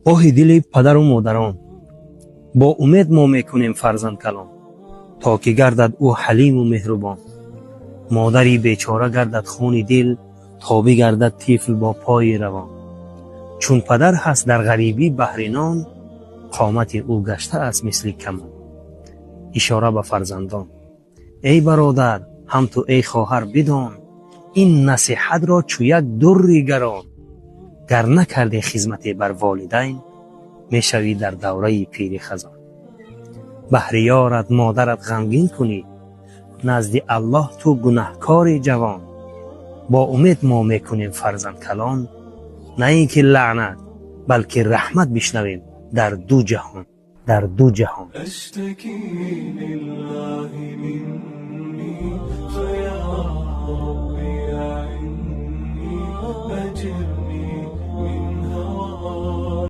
آه دل پدر و مادران، با امید ما میکنیم فرزند کلان، تا که گردد او حلیم و مهربان. مادری بیچاره گردد خون دل، تا بگردد طفل با پای روان. چون پدر هست در غریبی بهر نان، قامت او گشته است مثل کمان. اشاره به فرزندان. ای برادر هم تو ای خواهر بدان، این نصیحت را چو یک در گران. گر نکردی خدمت بر والدین، میشوی در دوره پیر خزان. بهر یارت مادرت غمگین کنی، نزد الله تو گنهکار جوان. با امید ما میکنیم فرزند کلان، نه اینکه لعنت بلکه رحمت بشنویم در دو جهان. اشتکی لله من